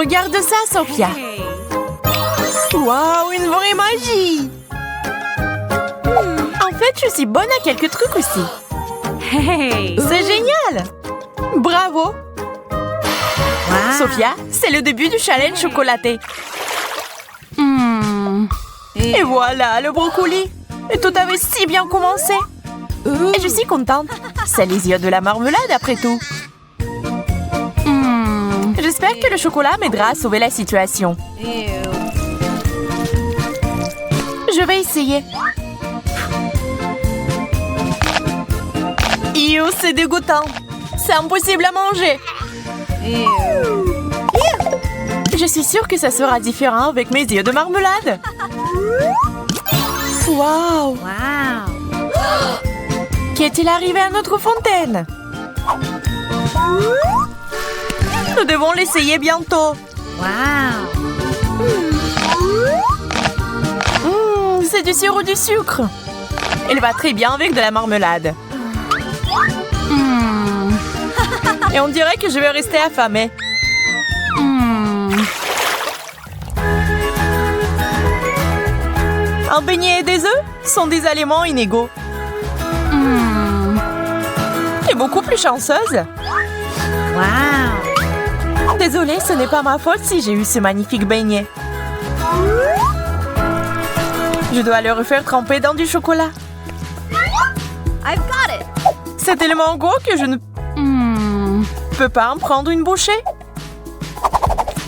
Regarde ça, Sophia. Waouh, une vraie magie. En fait, je suis bonne à quelques trucs aussi. C'est génial. Bravo. Sophia, c'est le début du challenge chocolaté. Et voilà, le brocoli. Et tout avait si bien commencé. Et je suis contente. C'est les yeux de la marmelade après tout. J'espère que le chocolat m'aidera à sauver la situation. Je vais essayer. Ew, c'est dégoûtant. C'est impossible à manger. Je suis sûre que ça sera différent avec mes yeux de marmelade. Waouh! Qu'est-il arrivé à notre fontaine? Nous devons l'essayer bientôt. C'est du sirop du sucre. Il va très bien avec de la marmelade. Et on dirait que je vais rester affamée. Un beignet et des œufs sont des aliments inégaux. Tu es beaucoup plus chanceuse. Désolée, ce n'est pas ma faute si j'ai eu ce magnifique beignet. Je dois le refaire tremper dans du chocolat. C'est tellement gros que je ne peux pas en prendre une bouchée.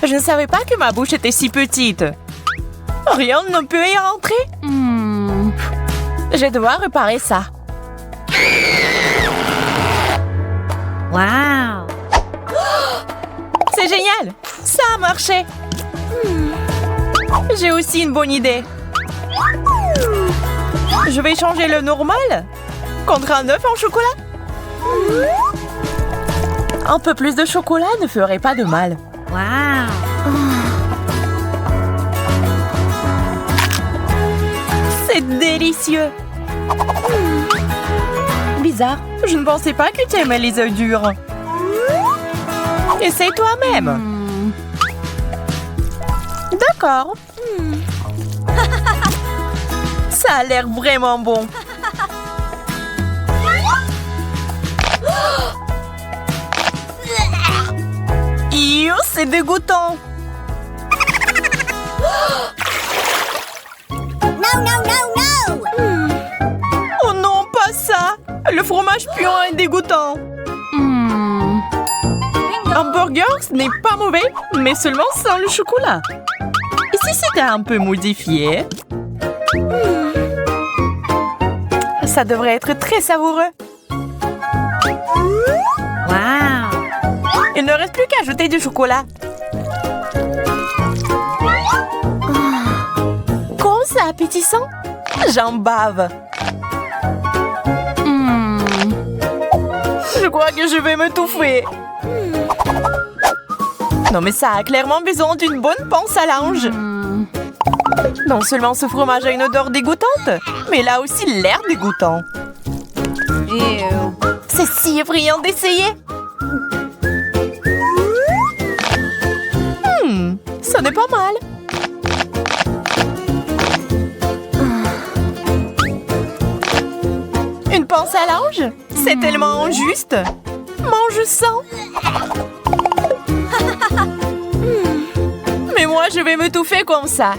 Je ne savais pas que ma bouche était si petite. Rien ne peut y rentrer. Je vais devoir réparer ça. C'est génial. Ça a marché. J'ai aussi une bonne idée. Je vais changer le normal contre un œuf en chocolat. Un peu plus de chocolat ne ferait pas de mal. C'est délicieux. Bizarre, je ne pensais pas que tu aimais les œufs durs. Essaye toi-même. D'accord. Ça a l'air vraiment bon. Ew, c'est dégoûtant. Oh non, pas ça. Le fromage puant est dégoûtant. Un burger, ce n'est pas mauvais, mais seulement sans le chocolat. Et si c'était un peu modifié? Ça devrait être très savoureux. Il ne reste plus qu'à ajouter du chocolat. Comment c'est appétissant? J'en bave. Je crois que je vais m'étouffer. Non mais ça a clairement besoin d'une bonne panse à linge. Non seulement ce fromage a une odeur dégoûtante, mais il a aussi l'air dégoûtant. C'est si effrayant d'essayer. Ça n'est pas mal. Une panse à linge? C'est tellement injuste. Mange sans. Mais moi, je vais m'étouffer comme ça.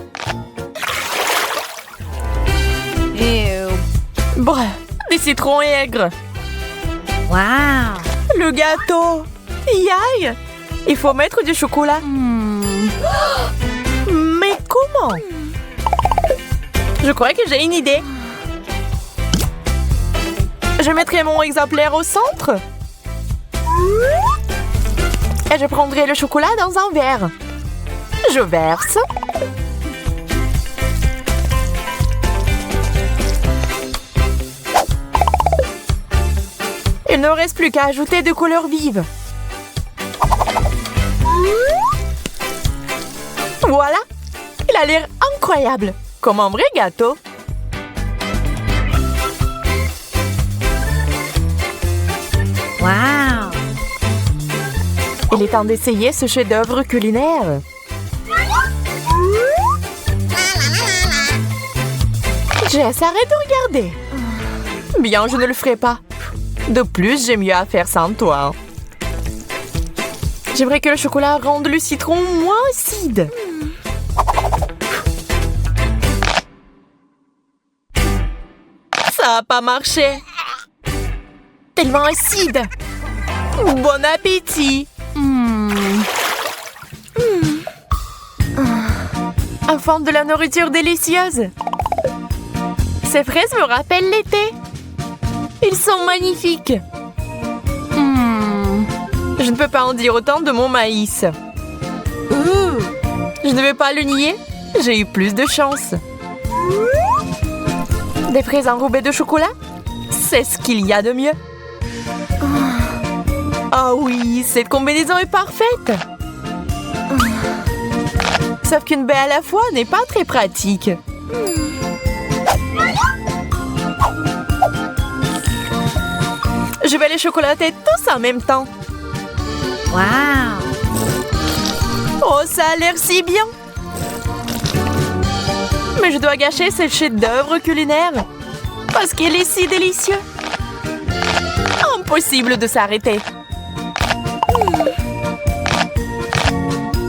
Bref, des citrons aigres. Le gâteau. Yaï. Il faut mettre du chocolat. Mais comment? Je crois que j'ai une idée. Je mettrai mon exemplaire au centre. Et je prendrai le chocolat dans un verre. Je verse. Il ne reste plus qu'à ajouter de couleurs vives. Voilà. Il a l'air incroyable. Comme un vrai gâteau. Il est temps d'essayer ce chef-d'œuvre culinaire. Jess, arrête de regarder. Bien, je ne le ferai pas. De plus, j'ai mieux à faire sans toi. J'aimerais que le chocolat rende le citron moins acide. Ça n'a pas marché. Tellement acide. Bon appétit. Enfant de la nourriture délicieuse. Ces fraises me rappellent l'été. Ils sont magnifiques. Je ne peux pas en dire autant de mon maïs. Je ne vais pas le nier. J'ai eu plus de chance. Des fraises enrobées de chocolat? C'est ce qu'il y a de mieux. Ah oui, cette combinaison est parfaite. Sauf qu'une baie à la fois n'est pas très pratique. Je vais les chocolater tous en même temps. Wow! Oh, ça a l'air si bien. Mais je dois gâcher ce chef-d'œuvre culinaire parce qu'il est si délicieux. Impossible de s'arrêter.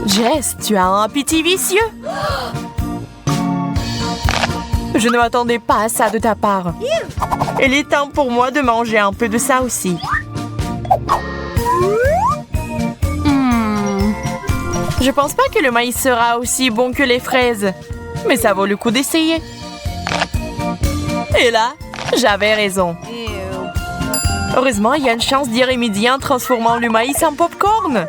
Jess, tu as un appétit vicieux. Je ne m'attendais pas à ça de ta part. Il est temps pour moi de manger un peu de ça aussi. Je pense pas que le maïs sera aussi bon que les fraises, mais ça vaut le coup d'essayer. Et là, j'avais raison. Heureusement, il y a une chance d'y remédier en transformant le maïs en popcorn.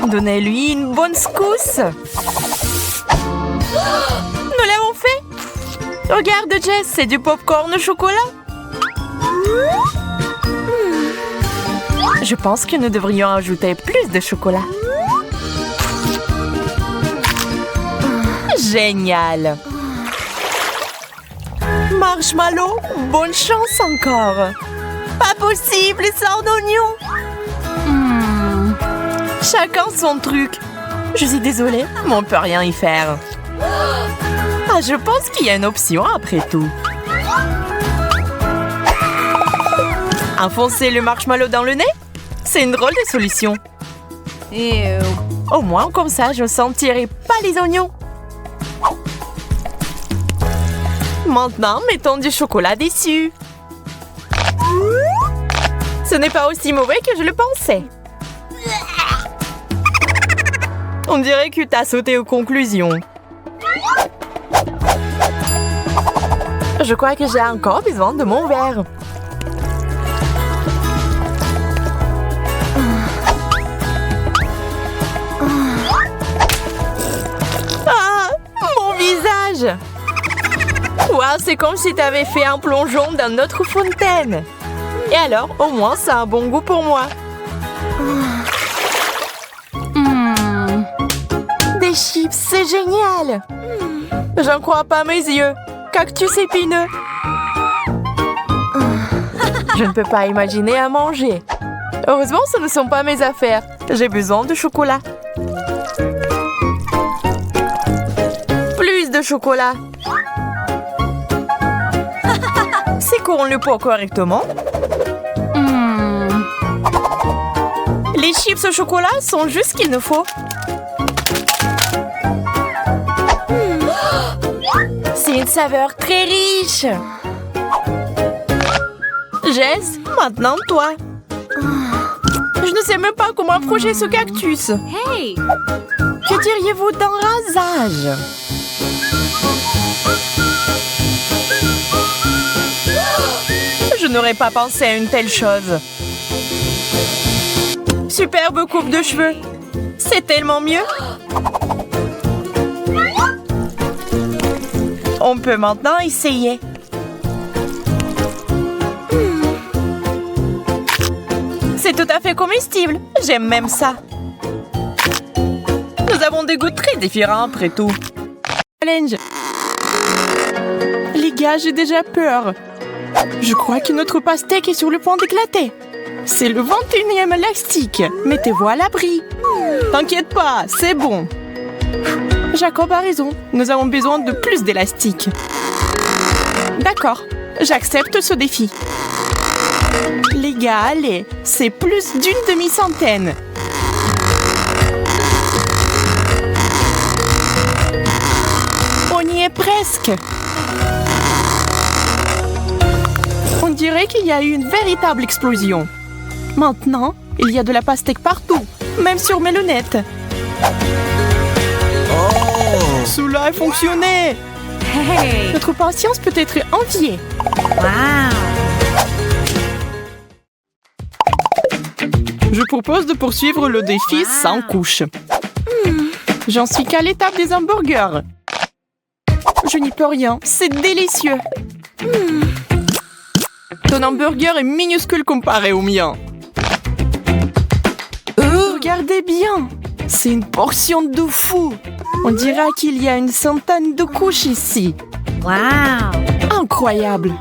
Donnez-lui une bonne secousse. Nous l'avons fait. Regarde, Jess, c'est du popcorn au chocolat. Je pense que nous devrions ajouter plus de chocolat. Génial. Marshmallow, bonne chance encore. Pas possible, sans oignon. Chacun son truc. Je suis désolée, mais on peut rien y faire. Ah, je pense qu'il y a une option après tout. Enfoncer le marshmallow dans le nez? C'est une drôle de solution. Au moins, comme ça, je ne sentirai pas les oignons. Maintenant, mettons du chocolat dessus. Ce n'est pas aussi mauvais que je le pensais. On dirait que tu as sauté aux conclusions. Je crois que j'ai encore besoin de mon verre. Ah, mon visage! Wow, c'est comme si tu avais fait un plongeon dans notre fontaine. Et alors, au moins, ça a un bon goût pour moi. Des chips, c'est génial! J'en crois pas mes yeux. Cactus épineux. Je ne peux pas imaginer à manger. Heureusement, ce ne sont pas mes affaires. J'ai besoin de chocolat. Plus de chocolat. C'est qu'on le poids correctement. Les chips au chocolat sont juste ce qu'il nous faut. C'est une saveur très riche. Jess, maintenant toi. Je ne sais même pas comment approcher ce cactus. Hey! Que diriez-vous d'un rasage? Je n'aurais pas pensé à une telle chose. Superbe coupe de cheveux. C'est tellement mieux. On peut maintenant essayer. C'est tout à fait comestible. J'aime même ça. Nous avons des goûts très différents après tout. Challenge. Les gars, j'ai déjà peur. Je crois que notre pastèque est sur le point d'éclater. C'est le 21e élastique. Mettez-vous à l'abri. T'inquiète pas, c'est bon. Jacob a raison. Nous avons besoin de plus d'élastique. D'accord, j'accepte ce défi. Les gars, allez, c'est plus d'une demi-centaine. On y est presque. On dirait qu'il y a eu une véritable explosion. Maintenant, il y a de la pastèque partout, même sur mes lunettes. Cela a fonctionné. Hey! Notre patience peut être enviée. Wow! Je propose de poursuivre le défi sans couche. J'en suis qu'à l'étape des hamburgers. Je n'y peux rien, c'est délicieux. Ton hamburger est minuscule comparé au mien. Regardez bien, c'est une portion de fou. On dirait qu'il y a une centaine de couches ici. Wow! Incroyable.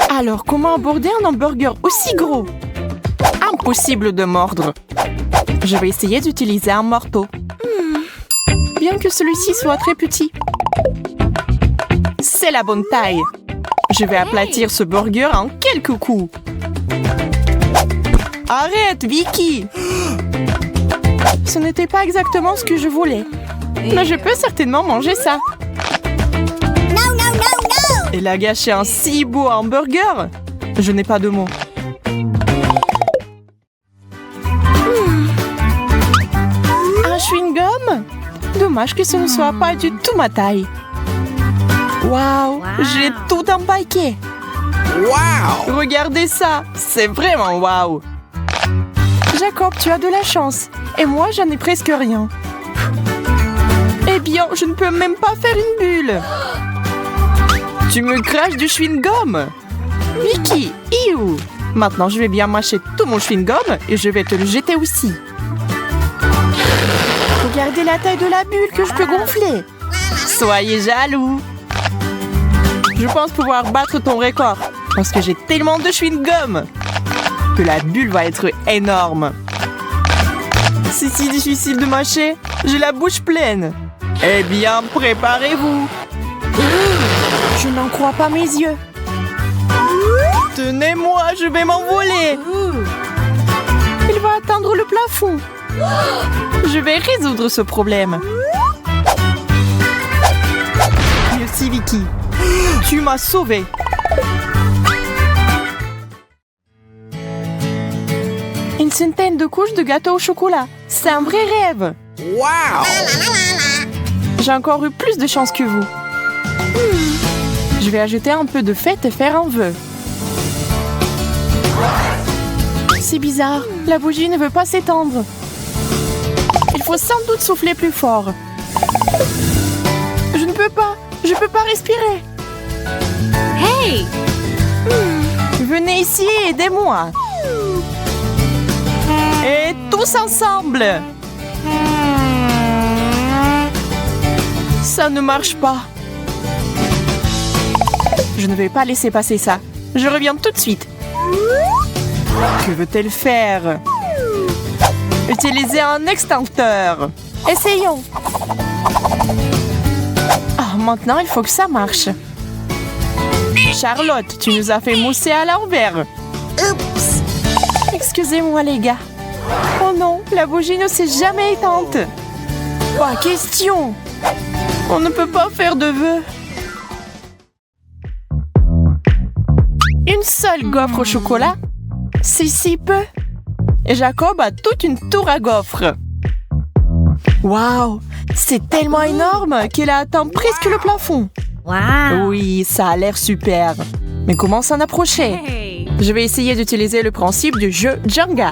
Alors, comment aborder un hamburger aussi gros? Impossible de mordre. Je vais essayer d'utiliser un marteau. Bien que celui-ci soit très petit. C'est la bonne taille. Je vais aplatir ce burger en quelques coups. Arrête, Vicky! Ce n'était pas exactement ce que je voulais. Mais je peux certainement manger ça. Elle a gâché un si beau hamburger. Je n'ai pas de mots. Un chewing-gum? Dommage que ce ne soit pas du tout ma taille. Waouh, j'ai tout empaqué. Wow! Regardez ça, c'est vraiment waouh. Jacob, tu as de la chance. Et moi, j'en ai presque rien. Eh bien, je ne peux même pas faire une bulle. Tu me craches du chewing-gum. Vicky, iou. Maintenant, je vais bien mâcher tout mon chewing-gum et je vais te le jeter aussi. Regardez la taille de la bulle que je peux gonfler. Soyez jaloux. Je pense pouvoir battre ton record parce que j'ai tellement de chewing-gum que la bulle va être énorme. C'est si difficile de mâcher, j'ai la bouche pleine. Eh bien, préparez-vous. Je n'en crois pas mes yeux. Tenez-moi, je vais m'envoler. Il va atteindre le plafond. Je vais résoudre ce problème. Merci, Vicky. Tu m'as sauvée. Une centaine de couches de gâteau au chocolat. C'est un vrai rêve. Wow! J'ai encore eu plus de chance que vous. Je vais ajouter un peu de fête et faire un vœu. C'est bizarre. La bougie ne veut pas s'étendre. Il faut sans doute souffler plus fort. Je ne peux pas. Je peux pas respirer. Hey! Venez ici et aidez-moi. Et tous ensemble. Ça ne marche pas. Je ne vais pas laisser passer ça. Je reviens tout de suite. Que veut-elle faire? Utiliser un extincteur. Essayons. Ah, maintenant, il faut que ça marche. Charlotte, tu nous as fait mousser à l'envers. Oups. Excusez-moi, les gars. Oh non, la bougie ne s'est jamais éteinte. Pas question. On ne peut pas faire de vœux. Une seule gaufre au chocolat? C'est si peu. Et Jacob a toute une tour à gaufres. Waouh, c'est tellement énorme qu'elle a atteint presque le plafond. Wow! Oui, ça a l'air super. Mais comment s'en approcher? Hey! Je vais essayer d'utiliser le principe du jeu Jenga.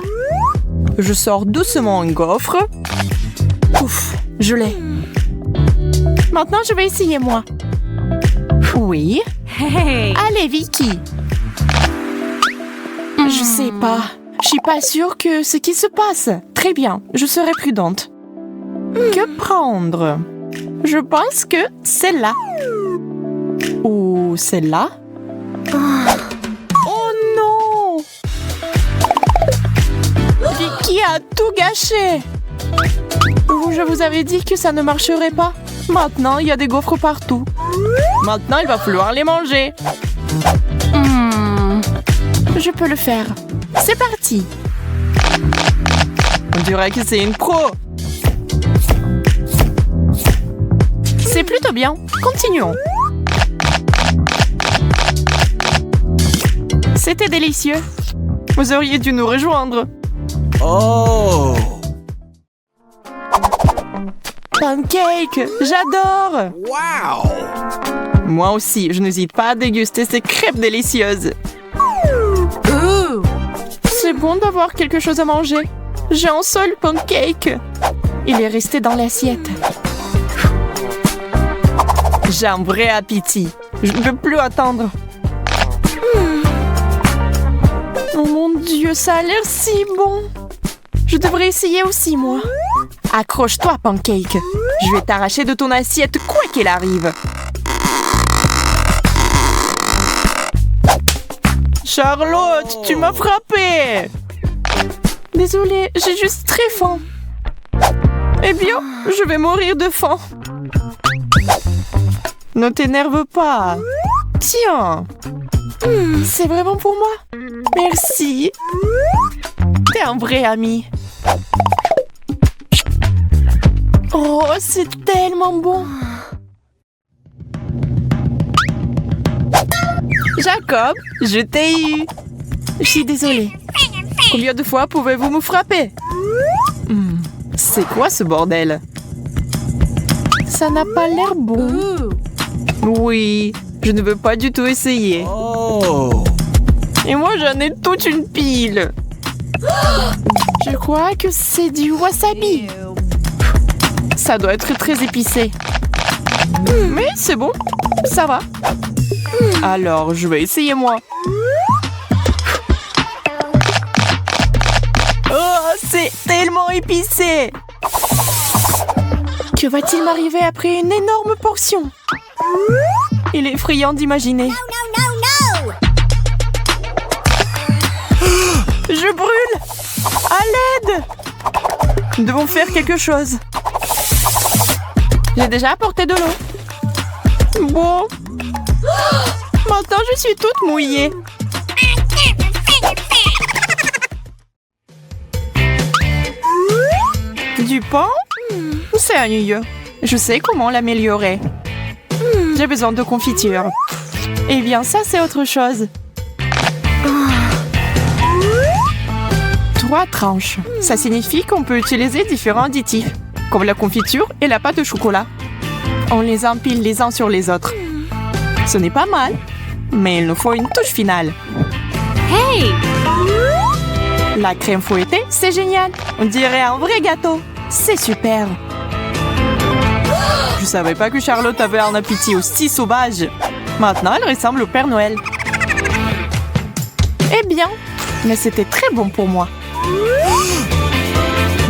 Je sors doucement un gaufre. Ouf, je l'ai. Maintenant, je vais essayer moi. Oui. Hey! Allez, Vicky. Je sais pas. Je suis pas sûre que ce qui se passe. Très bien, je serai prudente. Que prendre? Je pense que celle-là. Ou celle-là? Oh non! a tout gâché. Je vous avais dit que ça ne marcherait pas. Maintenant, il y a des gaufres partout. Maintenant, il va falloir les manger. Je peux le faire. C'est parti. On dirait que c'est une pro. C'est plutôt bien. Continuons. C'était délicieux. Vous auriez dû nous rejoindre. Oh! Pancake, j'adore. Wow! Moi aussi, je n'hésite pas à déguster ces crêpes délicieuses. C'est bon d'avoir quelque chose à manger. J'ai un seul pancake. Il est resté dans l'assiette. J'ai un vrai appétit. Je ne peux plus attendre. Oh mon Dieu, ça a l'air si bon. Je devrais essayer aussi, moi. Accroche-toi, pancake. Je vais t'arracher de ton assiette quoi qu'il arrive. Charlotte, tu m'as frappée. Désolée, j'ai juste très faim. Eh bien, je vais mourir de faim. Ne t'énerve pas. Tiens. C'est vraiment pour moi. Merci. T'es un vrai ami. Oh, c'est tellement bon. Jacob, je t'ai eu. Je suis désolée. Combien de fois pouvez-vous me frapper? C'est quoi ce bordel? Ça n'a pas l'air bon. Oui, je ne veux pas du tout essayer. Oh! Et moi, j'en ai toute une pile. Je crois que c'est du wasabi. Ça doit être très épicé. Mais c'est bon, ça va. Alors, je vais essayer moi. Oh, c'est tellement épicé. Que va-t-il m'arriver après une énorme portion? Il est effrayant d'imaginer. Je brûle! À l'aide! Nous devons faire quelque chose. J'ai déjà apporté de l'eau. Bon. Maintenant, je suis toute mouillée. Du pain? C'est ennuyeux. Je sais comment l'améliorer. J'ai besoin de confiture. Eh bien, ça, c'est autre chose. 3 tranches. Ça signifie qu'on peut utiliser différents additifs, comme la confiture et la pâte au chocolat. On les empile les uns sur les autres. Ce n'est pas mal, mais il nous faut une touche finale. Hey! La crème fouettée, c'est génial. On dirait un vrai gâteau. C'est super. Je savais pas que Charlotte avait un appétit aussi sauvage. Maintenant, elle ressemble au Père Noël. Eh bien, mais c'était très bon pour moi.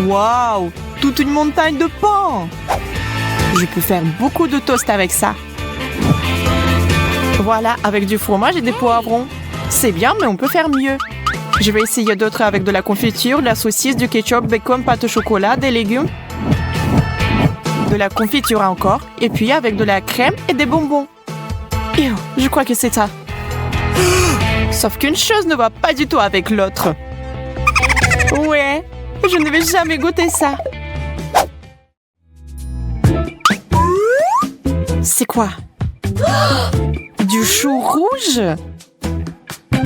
Waouh! Toute une montagne de pain! Je peux faire beaucoup de toast avec ça. Voilà, avec du fromage et des poivrons. C'est bien, mais on peut faire mieux. Je vais essayer d'autres avec de la confiture, de la saucisse, du ketchup, bacon, pâte au chocolat, des légumes. De la confiture encore. Et puis avec de la crème et des bonbons. Je crois que c'est ça. Sauf qu'une chose ne va pas du tout avec l'autre. Ouais, je ne vais jamais goûter ça. C'est quoi? Du chou rouge?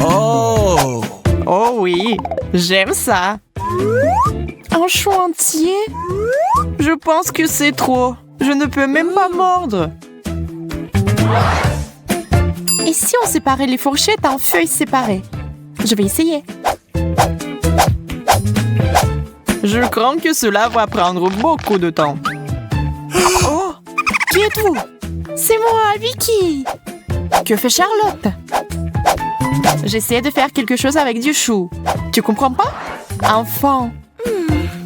Oh! Oh oui, j'aime ça. Un chou entier? Je pense que c'est trop. Je ne peux même pas mordre. Et si on séparait les fourchettes en feuilles séparées? Je vais essayer. Je crains que cela va prendre beaucoup de temps. Oh! Qui êtes-vous? C'est moi, Vicky! Que fait Charlotte? J'essaie de faire quelque chose avec du chou. Tu comprends pas? Enfant,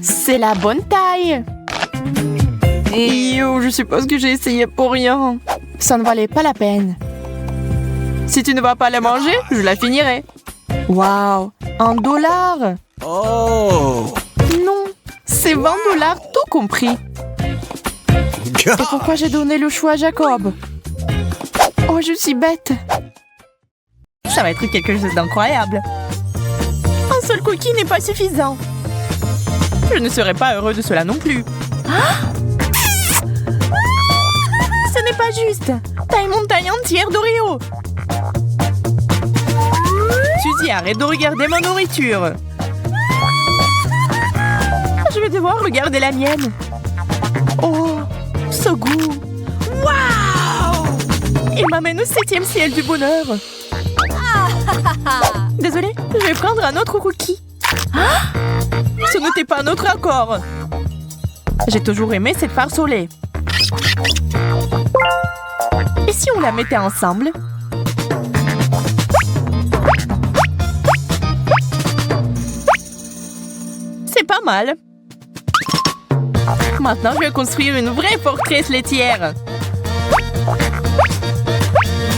c'est la bonne taille. Je suppose que j'ai essayé pour rien. Ça ne valait pas la peine. Si tu ne vas pas la manger, je la finirai. Waouh, $1. Oh! $20, tout compris. Et pourquoi j'ai donné le choix à Jacob? Oh, je suis bête. Ça va être quelque chose d'incroyable. Un seul cookie n'est pas suffisant. Je ne serai pas heureux de cela non plus. Ah! Ce n'est pas juste. T'as une montagne entière d'Oreo. Suzy, arrête de regarder ma nourriture. Je vais devoir regarder la mienne. Oh, ce goût. Waouh! Il m'amène au 7e ciel du bonheur. Désolée, je vais prendre un autre cookie. Ah! Ce n'était pas notre accord. J'ai toujours aimé cette farce au lait. Et si on la mettait ensemble? C'est pas mal. Maintenant, je vais construire une vraie forteresse laitière.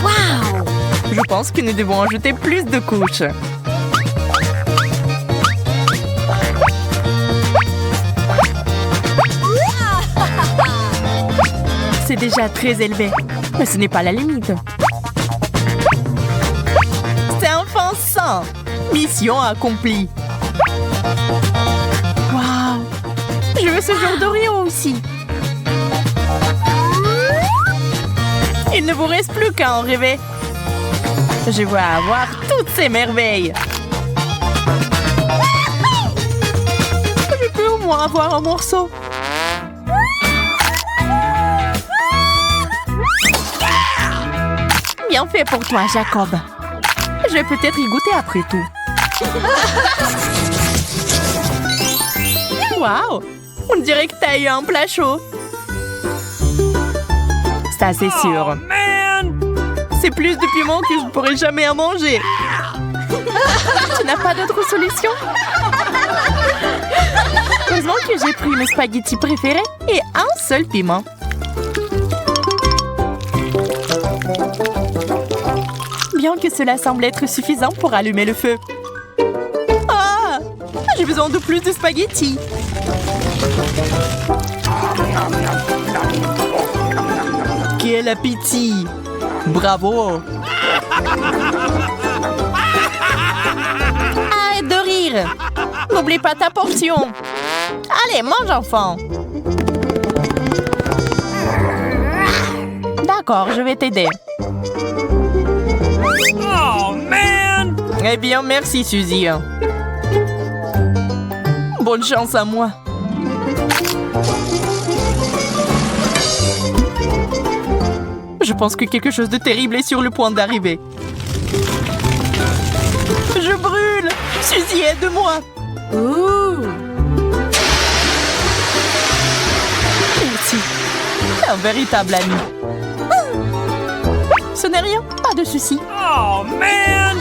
Waouh! Je pense que nous devons ajouter plus de couches. C'est déjà très élevé, mais ce n'est pas la limite. C'est offensant. Mission accomplie. Waouh! Je veux ce genre d'Oreo aussi. Il ne vous reste plus qu'à en rêver. Je vais avoir toutes ces merveilles. Je peux au moins avoir un morceau. Bien fait pour toi, Jacob. Je vais peut-être y goûter après tout. Waouh! On dirait que t'as eu un plat chaud. Ça, c'est sûr. C'est plus de piment que je ne pourrai jamais en manger. Tu n'as pas d'autre solution? Heureusement que j'ai pris mes spaghettis préférés et un seul piment. Bien que cela semble être suffisant pour allumer le feu. Ah! J'ai besoin de plus de spaghettis. Quel appétit! Bravo! Arrête de rire! N'oublie pas ta portion! Allez, mange, enfant! D'accord, je vais t'aider. Oh, man! Eh bien, merci, Suzy. Bonne chance à moi. Je pense que quelque chose de terrible est sur le point d'arriver. Je brûle! Suzy, aide-moi! Merci. Un véritable ami. Ce n'est rien, pas de souci. Oh, man!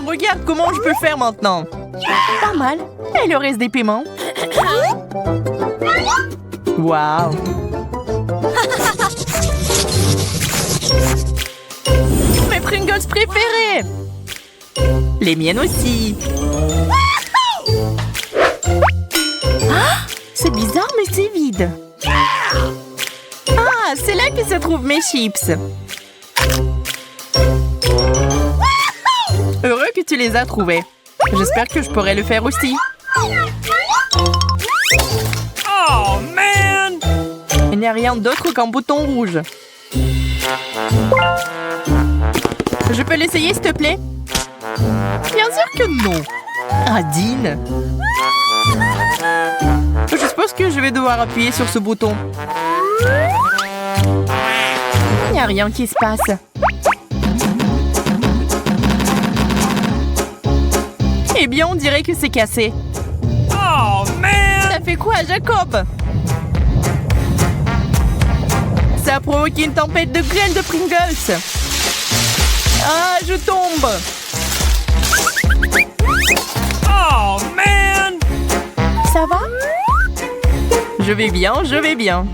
Regarde comment je peux faire maintenant. Pas mal. Et le reste des piments. Waouh! Mes Pringles préférés! Les miennes aussi. Ah, c'est bizarre, mais c'est vide. Ah, c'est là que se trouvent mes chips. Heureux que tu les as trouvés. J'espère que je pourrai le faire aussi. Oh, man! Il n'y a rien d'autre qu'un bouton rouge. Je peux l'essayer, s'il te plaît? Bien sûr que non. Ah, Dean. Je suppose que je vais devoir appuyer sur ce bouton. Il n'y a rien qui se passe. Eh bien, on dirait que c'est cassé. Oh, man! Ça fait quoi, Jacob? Ça a provoqué une tempête de grêle de Pringles. Ah, je tombe. Oh, man! Ça va? Je vais bien, je vais bien.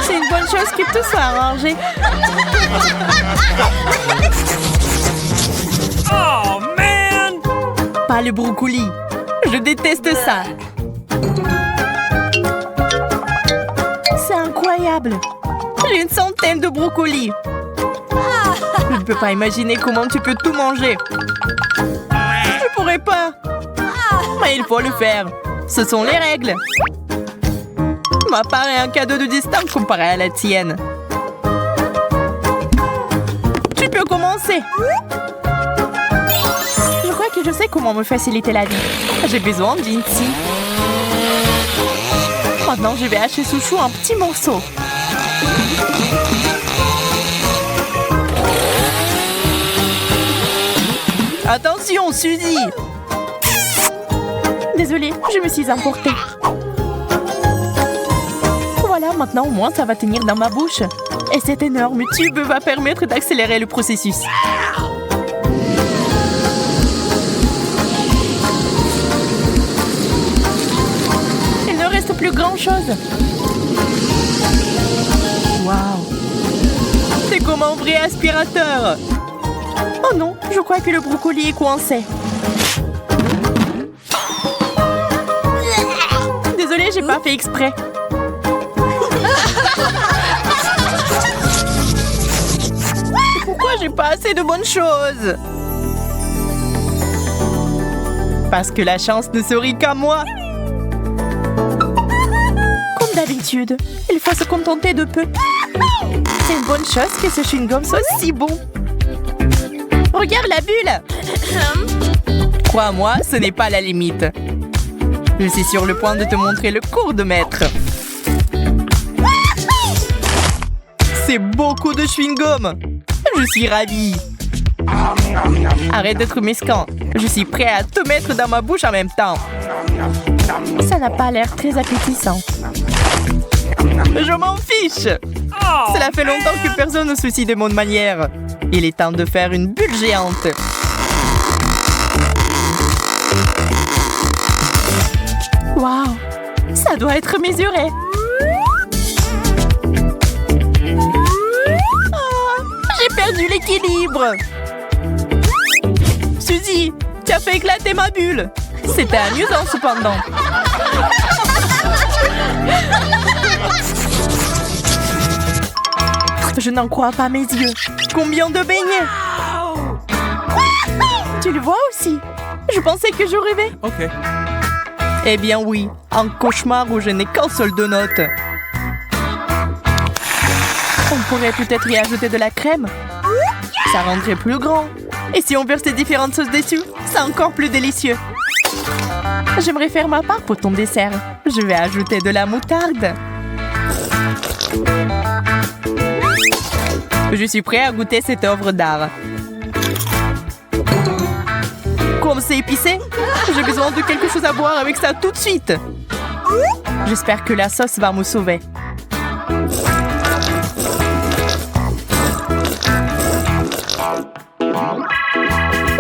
C'est une bonne chose que tout soit arrangé. Oh, man! Pas le brocoli. Je déteste ça. C'est incroyable. J'ai une centaine de brocolis. Je ne peux pas imaginer comment tu peux tout manger. Je pourrais pas. Mais il faut le faire. Ce sont les règles. Ma part est un cadeau de destin comparé à la tienne. Tu peux commencer. Je crois que je sais comment me faciliter la vie. J'ai besoin d'Inti. Maintenant, je vais hacher ce chou en petits morceaux. Attention, Suzy! Désolée, je me suis emportée. Voilà, maintenant au moins ça va tenir dans ma bouche. Et cet énorme tube va permettre d'accélérer le processus. Il ne reste plus grand-chose. Waouh! C'est comme un vrai aspirateur. Oh non, je crois que le brocoli est coincé. Désolée, j'ai pas fait exprès. Pourquoi j'ai pas assez de bonnes choses? Parce que la chance ne sourit qu'à moi. Comme d'habitude, il faut se contenter de peu. C'est une bonne chose que ce chewing-gum soit si bon. Regarde la bulle! Crois-moi, ce n'est pas la limite. Je suis sur le point de te montrer le cours de maître. C'est beaucoup de chewing-gum. Je suis ravie. Arrête d'être mesquin. Je suis prêt à te mettre dans ma bouche en même temps. Ça n'a pas l'air très appétissant. Je m'en fiche. Cela fait longtemps que personne ne se soucie de mon manière. Il est temps de faire une bulle géante. Waouh, ça doit être mesuré. Oh, j'ai perdu l'équilibre. Suzy, tu as fait éclater ma bulle. C'était amusant cependant. Je n'en crois pas mes yeux. Combien de beignets? Tu le vois aussi? Je pensais que je rêvais. OK. Eh bien oui, un cauchemar où je n'ai qu'un seul donut. On pourrait peut-être y ajouter de la crème. Ça rendrait plus grand. Et si on verse des différentes sauces dessus, c'est encore plus délicieux. J'aimerais faire ma part pour ton dessert. Je vais ajouter de la moutarde. Je suis prêt à goûter cette œuvre d'art. Comme c'est épicé, j'ai besoin de quelque chose à boire avec ça tout de suite. J'espère que la sauce va me sauver.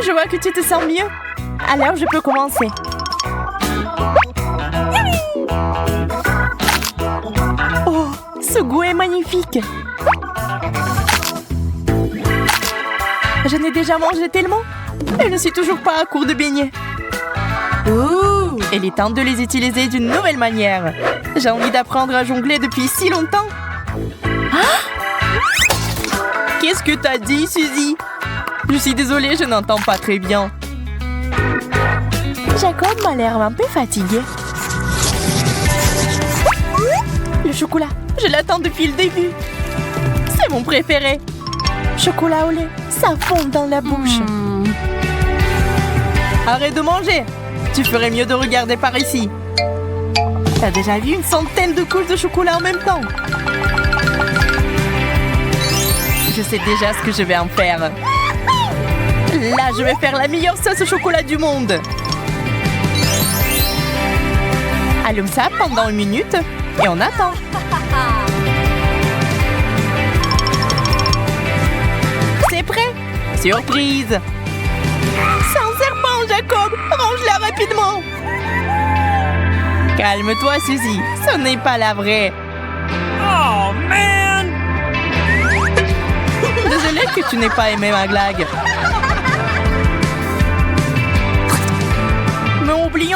Je vois que tu te sens mieux. Alors, je peux commencer. Oh, ce goût est magnifique. J'en ai déjà mangé tellement. Et je ne suis toujours pas à court de beignets. Ouh, il est temps de les utiliser d'une nouvelle manière. J'ai envie d'apprendre à jongler depuis si longtemps. Ah! Qu'est-ce que t'as dit, Suzy? Je suis désolée, je n'entends pas très bien. Jacob m'a l'air un peu fatigué. Le chocolat, je l'attends depuis le début. C'est mon préféré. Chocolat au lait, ça fond dans la bouche. Arrête de manger. Tu ferais mieux de regarder par ici. T'as déjà vu une centaine de couches de chocolat en même temps? Je sais déjà ce que je vais en faire. Là, je vais faire la meilleure sauce au chocolat du monde. Allume ça pendant 1 minute et on attend. C'est prêt? Surprise! C'est un serpent, Jacob! Range-la rapidement! Calme-toi, Suzy. Ce n'est pas la vraie. Oh, man! Désolée que tu n'aies pas aimé ma blague.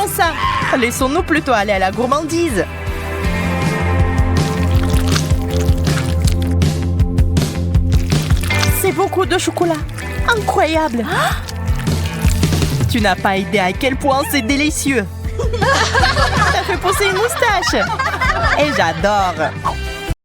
bon ça! Laissons-nous plutôt aller à la gourmandise. C'est beaucoup de chocolat. Incroyable! Tu n'as pas idée à quel point c'est délicieux. T'as fait pousser une moustache. Et j'adore.